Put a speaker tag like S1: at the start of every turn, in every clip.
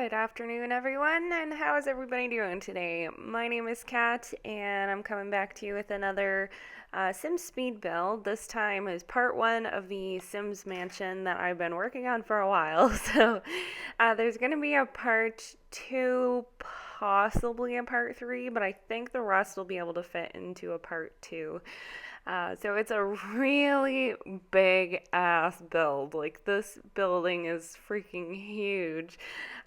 S1: Good afternoon, everyone, and how is everybody doing today? My name is Kat, and I'm coming back to you with another Sims speed build. This time is part one of the Sims mansion that I've been working on for a while. So there's going to be a part two, possibly a part three, but I think the rest will be able to fit into a part two. So it's a really big ass build. Like, this building is freaking huge.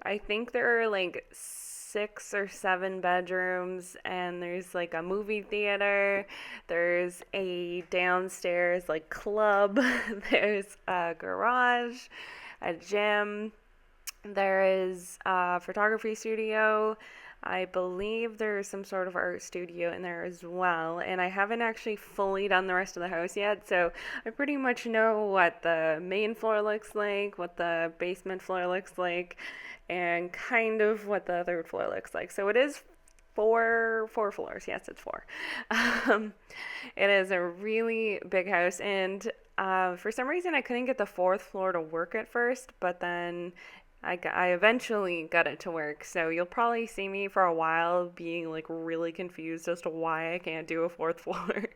S1: I think there are like 6 or 7 bedrooms, and there's like a movie theater. There's a downstairs like club. There's a garage, a gym. There is a photography studio. I believe there's some sort of art studio in there as well, and I haven't actually fully done the rest of the house yet, so I pretty much know what the main floor looks like, what the basement floor looks like, and kind of what the third floor looks like. So it is four floors. Yes, it's four. Um, it is a really big house, and for some reason I couldn't get the fourth floor to work at first, but then I eventually got it to work, so you'll probably see me for a while being like really confused as to why I can't do a fourth floor.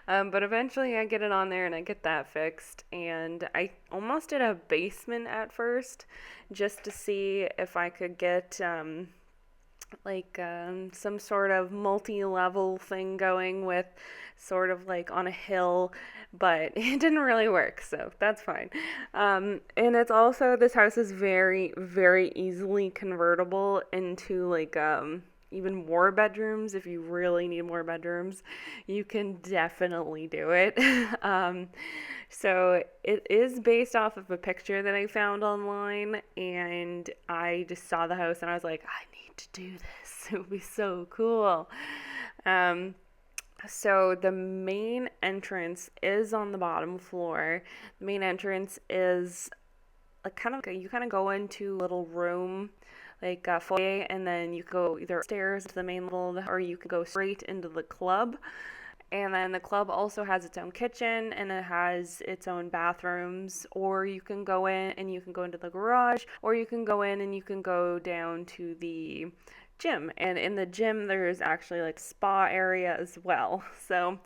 S1: But eventually I get it on there and I get that fixed, and I almost did a basement at first just to see if I could get some sort of multi-level thing going with sort of like on a hill, but it didn't really work, so that's fine. And it's also, this house is very, very easily convertible into like even more bedrooms. If you really need more bedrooms, you can definitely do it. So it is based off of a picture that I found online, and I just saw the house and I was like, I need to do this. It would be so cool. So the main entrance is on the bottom floor. The main entrance is you kind of go into a little room, like a foyer, and then you go either upstairs to the main level, or you can go straight into the club. And then the club also has its own kitchen, and it has its own bathrooms, or you can go in and you can go into the garage, or you can go in and you can go down to the gym. And in the gym there's actually like spa area as well. So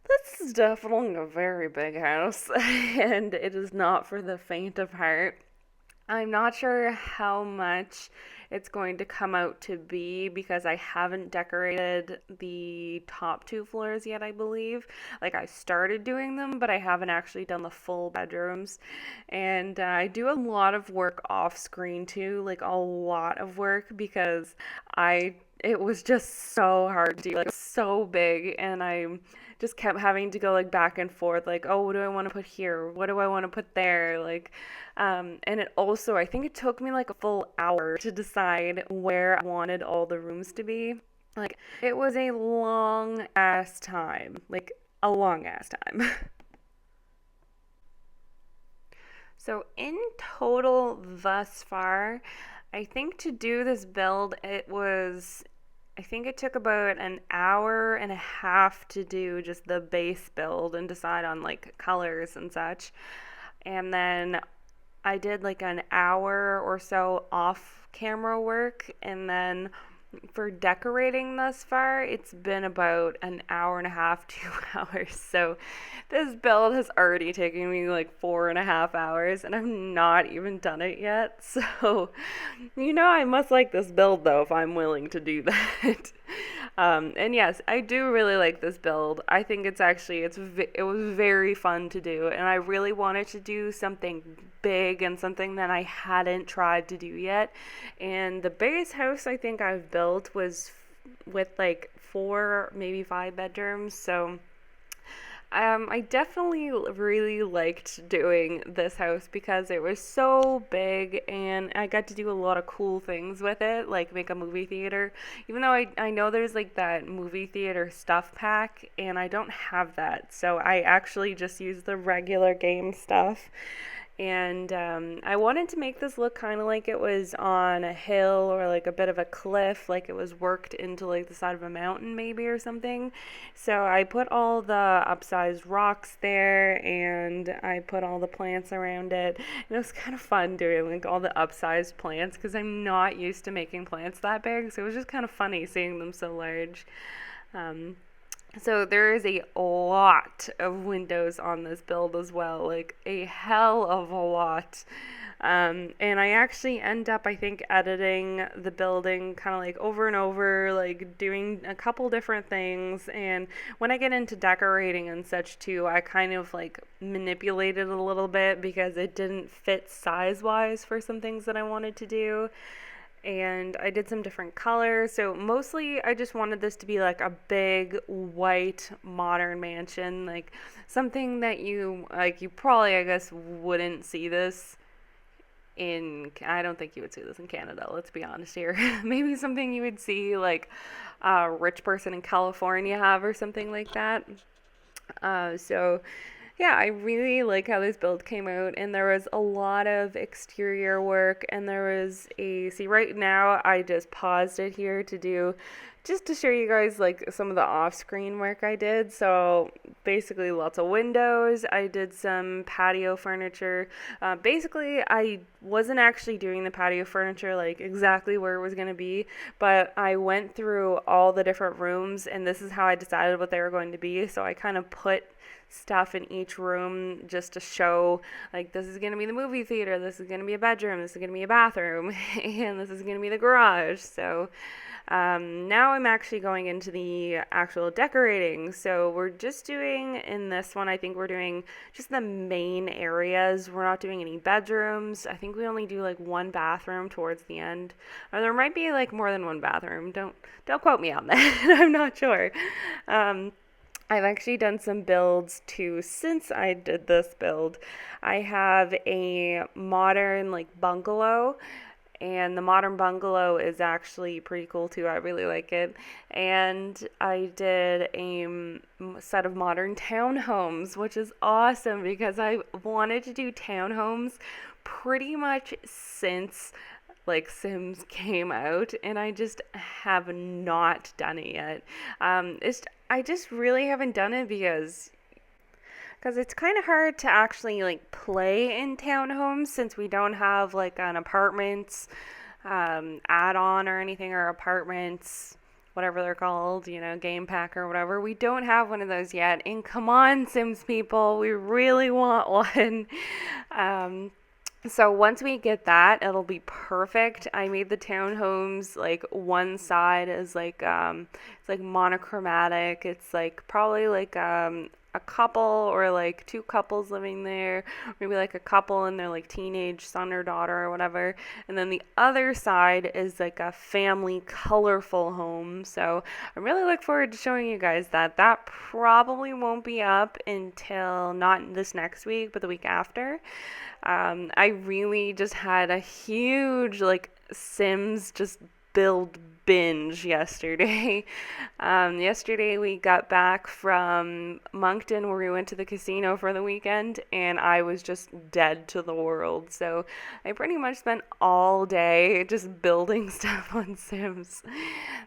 S1: this is definitely a very big house and it is not for the faint of heart. I'm not sure how much it's going to come out to be because I haven't decorated the top 2 floors yet, I believe. Like, I started doing them, but I haven't actually done the full bedrooms. And I do a lot of work off screen too, like a lot of work, because it was just so hard to do, like so big, and I just kept having to go like back and forth, like, oh, what do I want to put here? What do I want to put there? Like, and it also, I think it took me like a full hour to decide where I wanted all the rooms to be. Like, it was a long ass time, like a long ass time. So in total thus far, I think to do this build, I think it took about an hour and a half to do just the base build and decide on like colors and such. And then I did like an hour or so off camera work, and then for decorating thus far, it's been about an hour and a half, 2 hours. So this build has already taken me like 4.5 hours, and I've not even done it yet. So, I must like this build though if I'm willing to do that. And yes, I do really like this build. I think it was very fun to do, and I really wanted to do something big and something that I hadn't tried to do yet. And the biggest house I think I've built was with like 4, maybe 5 bedrooms. So I definitely really liked doing this house because it was so big, and I got to do a lot of cool things with it, like make a movie theater. Even though I know there's like that movie theater stuff pack, and I don't have that. So I actually just used the regular game stuff. And I wanted to make this look kind of like it was on a hill or like a bit of a cliff, like it was worked into like the side of a mountain maybe or something. So I put all the upsized rocks there, and I put all the plants around it. And it was kind of fun doing like all the upsized plants because I'm not used to making plants that big. So it was just kind of funny seeing them so large. Um, so there is a lot of windows on this build as well, like a hell of a lot. And I actually end up, I think, editing the building kind of like over and over, like doing a couple different things. And when I get into decorating and such too, I kind of like manipulate it a little bit because it didn't fit size-wise for some things that I wanted to do. And I did some different colors. So mostly I just wanted this to be like a big white modern mansion, like something that you probably, I guess, wouldn't see this I don't think you would see this in Canada, let's be honest here. Maybe something you would see like a rich person in California have or something like that. So yeah, I really like how this build came out, and there was a lot of exterior work, and see right now I just paused it here just to show you guys like some of the off-screen work I did. So basically lots of windows. I did some patio furniture. Basically I wasn't actually doing the patio furniture like exactly where it was going to be, but I went through all the different rooms, and this is how I decided what they were going to be. So I kind of put stuff in each room just to show like this is going to be the movie theater, this is going to be a bedroom, this is going to be a bathroom, and this is going to be the garage. So now I'm actually going into the actual decorating. So we're just doing, in this one, I think we're doing just the main areas. We're not doing any bedrooms. I think we only do like one bathroom towards the end. Or there might be like more than one bathroom. Don't quote me on that. I'm not sure. I've actually done some builds too since I did this build. I have a modern like bungalow, and the modern bungalow is actually pretty cool too. I really like it. And I did a set of modern townhomes, which is awesome because I wanted to do townhomes pretty much since like Sims came out, and I just have not done it yet. I just really haven't done it because it's kind of hard to actually like play in townhomes since we don't have like an apartments add-on or anything, or apartments, whatever they're called, game pack or whatever. We don't have one of those yet, and come on, Sims people, we really want one. So once we get that, it'll be perfect. I made the townhomes like one side is like it's like monochromatic. It's like probably like a couple or like two couples living there, maybe like a couple and their like teenage son or daughter or whatever. And then the other side is like a family colorful home. So I really look forward to showing you guys that. That probably won't be up until not this next week, but the week after. I really just had a huge like Sims just build binge yesterday. Yesterday we got back from Moncton where we went to the casino for the weekend, and I was just dead to the world. So I pretty much spent all day just building stuff on Sims.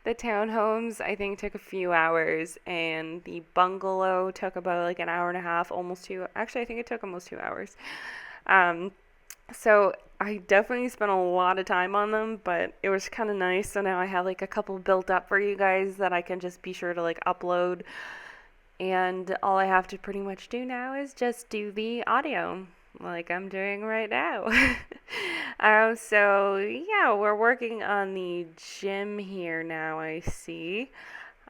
S1: The townhomes I think took a few hours, and the bungalow took about like an hour and a half, almost two. Actually, I think it took almost 2 hours. So I definitely spent a lot of time on them, but it was kind of nice. So now I have like a couple built up for you guys that I can just be sure to like upload. And all I have to pretty much do now is just do the audio like I'm doing right now. So yeah, we're working on the gym here now, I see.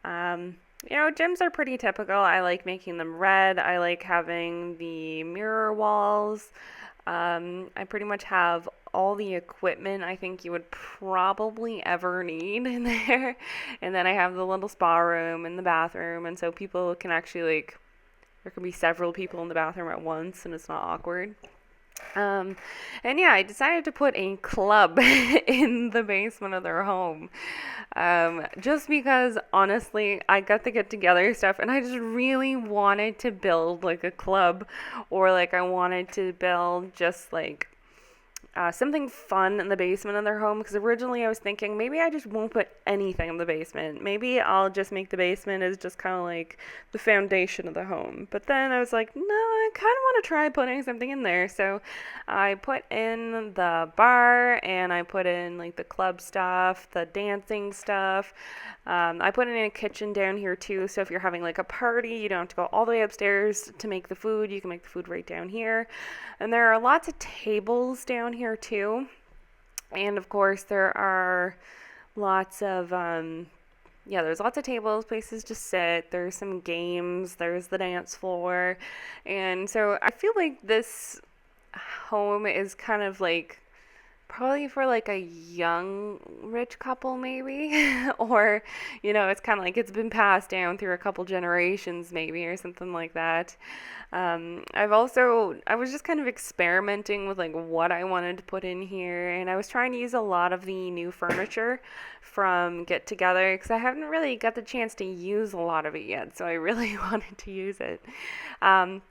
S1: Gyms are pretty typical. I like making them red. I like having the mirror walls. I pretty much have all the equipment I think you would probably ever need in there. And then I have the little spa room and the bathroom, and so people can actually there can be several people in the bathroom at once and it's not awkward. Um, and yeah, I decided to put a club in the basement of their home. Just because honestly, I got the get together stuff and I just really wanted to build like a club, or like I wanted to build just like something fun in the basement of their home, because originally I was thinking maybe I just won't put anything in the basement. Maybe I'll just make the basement as just kind of like the foundation of the home. But then I was like, no, I kind of want to try putting something in there. So I put in the bar and I put in like the club stuff, the dancing stuff. I put in a kitchen down here too. So if you're having like a party, you don't have to go all the way upstairs to make the food. You can make the food right down here. And there are lots of tables down here too. And of course, there are lots of, there's lots of tables, places to sit. There's some games. There's the dance floor. And so I feel like this home is kind of like probably for like a young rich couple maybe or it's kind of like it's been passed down through a couple generations maybe, or something like that. I was just kind of experimenting with like what I wanted to put in here, and I was trying to use a lot of the new furniture from Get Together because I haven't really got the chance to use a lot of it yet, so I really wanted to use it. And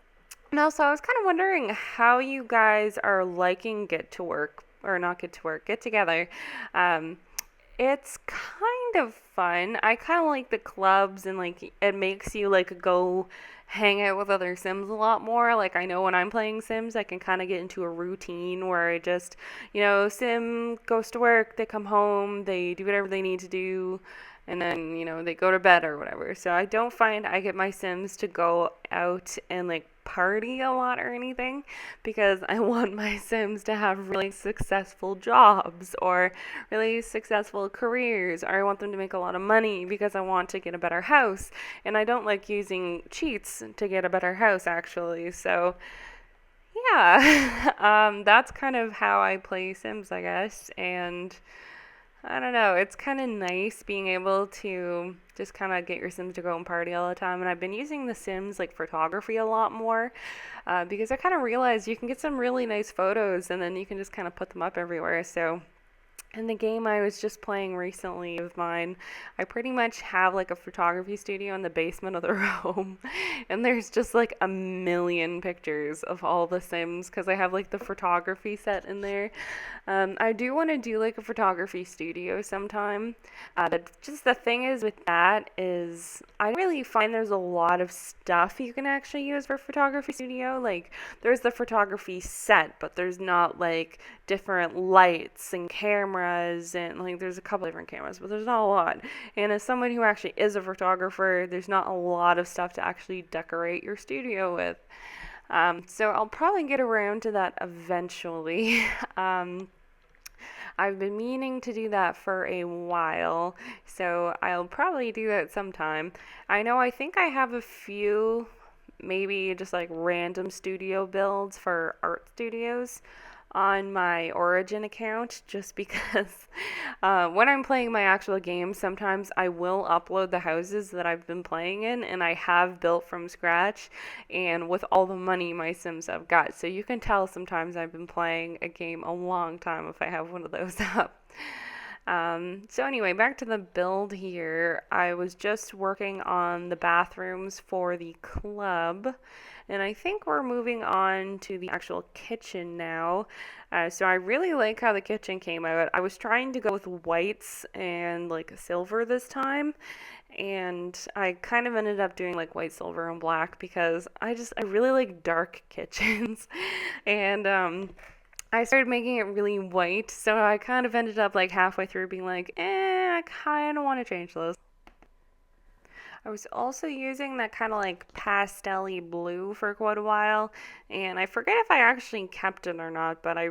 S1: also, I was kind of wondering how you guys are liking Get Together. Um, it's kind of fun. I kind of like the clubs, and like it makes you like go hang out with other Sims a lot more. Like I know when I'm playing Sims, I can kind of get into a routine where I just, Sim goes to work, they come home, they do whatever they need to do, and then, they go to bed or whatever. So I don't find I get my Sims to go out and like party a lot or anything, because I want my Sims to have really successful jobs or really successful careers, or I want them to make a lot of money because I want to get a better house. And I don't like using cheats to get a better house, actually. So yeah, that's kind of how I play Sims, I guess. And I don't know, it's kind of nice being able to just kind of get your Sims to go and party all the time. And I've been using the Sims like photography a lot more because I kind of realized you can get some really nice photos and then you can just kind of put them up everywhere. So in the game I was just playing recently of mine, I pretty much have like a photography studio in the basement of the home. And there's just like a million pictures of all the Sims because I have like the photography set in there. I do want to do like a photography studio sometime. But just the thing is with that is I really find there's a lot of stuff you can actually use for photography studio. Like there's the photography set, but there's not like different lights and cameras, and like there's a couple different cameras, but there's not a lot. And as someone who actually is a photographer, there's not a lot of stuff to actually decorate your studio with. So I'll probably get around to that eventually. I've been meaning to do that for a while, so I'll probably do that sometime. I think I have a few maybe just like random studio builds for art studios on my Origin account, just because when I'm playing my actual game, sometimes I will upload the houses that I've been playing in and I have built from scratch and with all the money my Sims have got. So you can tell sometimes I've been playing a game a long time if I have one of those up. So anyway, back to the build here. I was just working on the bathrooms for the club, and I think we're moving on to the actual kitchen now. So I really like how the kitchen came out. I was trying to go with whites and like silver this time, and I kind of ended up doing like white, silver, and black because I really like dark kitchens. And I started making it really white, so I kind of ended up like halfway through being like, I kind of want to change those. I was also using that kind of like pastel-y blue for quite a while, and I forget if I actually kept it or not, but I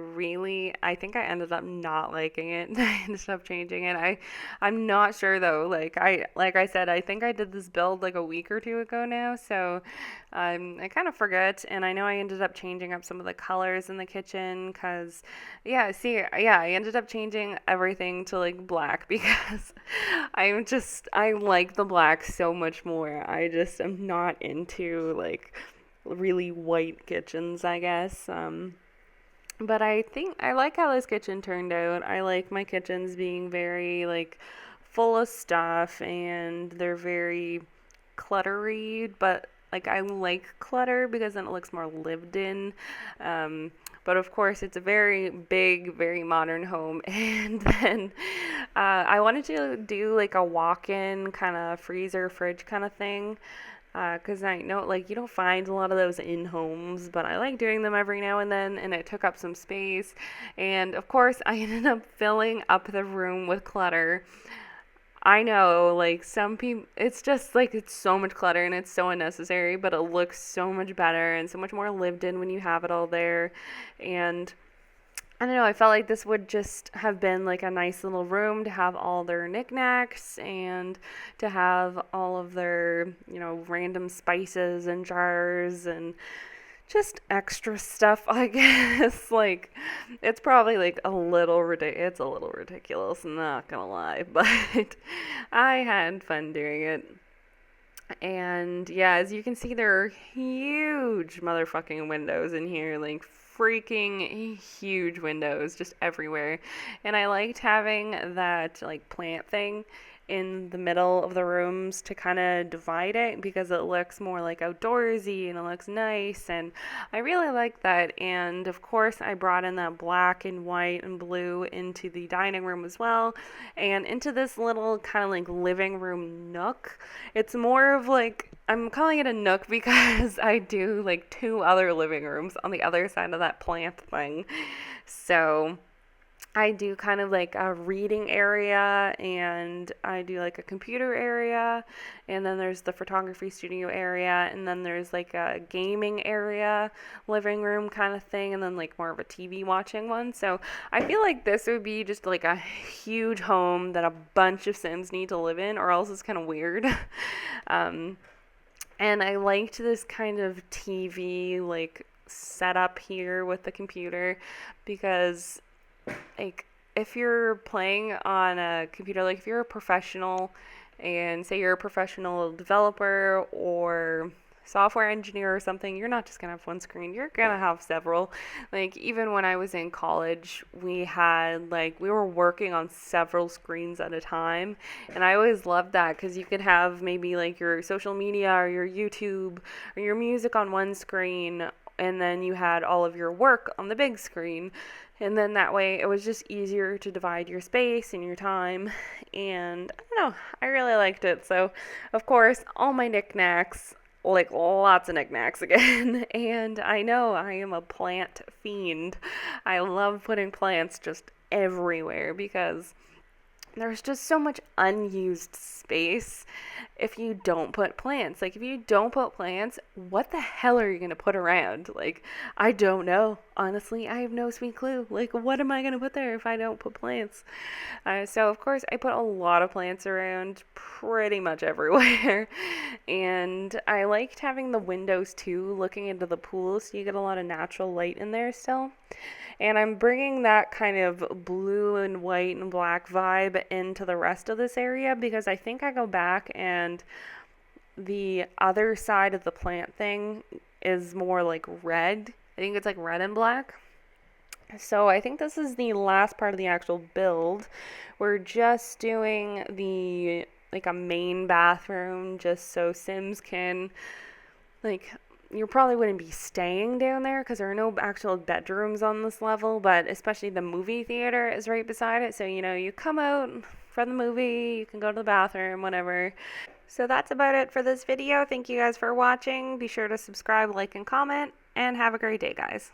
S1: think I ended up not liking it. I ended up changing it. I'm not sure though. Like I said, I think I did this build like a week or two ago now, so I kind of forget, and I know I ended up changing up some of the colors in the kitchen because, I ended up changing everything to like black because I like the black so much more. I just am not into like really white kitchens, I guess. But I think I like how this kitchen turned out. I like my kitchens being very like full of stuff, and they're very cluttery, but like I like clutter because then it looks more lived in. Um, but of course, it's a very big, very modern home. And then I wanted to do like a walk-in kind of freezer, fridge kind of thing. Because I know, like, you don't find a lot of those in homes, but I like doing them every now and then, and it took up some space. And of course, I ended up filling up the room with clutter. I know, like, some people, it's just like it's so much clutter and it's so unnecessary, but it looks so much better and so much more lived in when you have it all there. And I don't know, I felt like this would just have been like a nice little room to have all their knickknacks and to have all of their, random spices and jars and just extra stuff, I guess. Like, it's probably like it's a little ridiculous, I'm not gonna lie, but I had fun doing it. And yeah, as you can see, there are huge motherfucking windows in here, like freaking huge windows just everywhere. And I liked having that like plant thing in the middle of the rooms to kind of divide it because it looks more like outdoorsy and it looks nice, and I really like that. And of course I brought in that black and white and blue into the dining room as well, and into this little kind of like living room nook. It's more of like, I'm calling it a nook because I do like two other living rooms on the other side of that plant thing. So I do kind of like a reading area, and I do like a computer area, and then there's the photography studio area, and then there's like a gaming area, living room kind of thing, and then like more of a TV watching one. So I feel like this would be just like a huge home that a bunch of Sims need to live in, or else it's kind of weird. um, and I liked this kind of TV like setup here with the computer because like if you're playing on a computer, like if you're a professional and say you're a professional developer or software engineer or something, you're not just gonna have one screen, you're gonna have several. Like even when I was in college, we were working on several screens at a time, and I always loved that because you could have maybe like your social media or your YouTube or your music on one screen, and then you had all of your work on the big screen. And then that way it was just easier to divide your space and your time. And I don't know, I really liked it. So, of course, all my knickknacks, like lots of knickknacks again. And I know I am a plant fiend. I love putting plants just everywhere because there's just so much unused space if you don't put plants. Like, if you don't put plants, what the hell are you going to put around? Like, I don't know. Honestly, I have no sweet clue. Like, what am I going to put there if I don't put plants? So, of course, I put a lot of plants around pretty much everywhere. And I liked having the windows, too, looking into the pool, so you get a lot of natural light in there still. And I'm bringing that kind of blue and white and black vibe into the rest of this area because I think I go back and the other side of the plant thing is more like red. I think it's like red and black. So I think this is the last part of the actual build. We're just doing like a main bathroom just so Sims can like, you probably wouldn't be staying down there because there are no actual bedrooms on this level, but especially the movie theater is right beside it. So, you come out from the movie, you can go to the bathroom, whatever. So that's about it for this video. Thank you guys for watching. Be sure to subscribe, like, and comment, and have a great day, guys.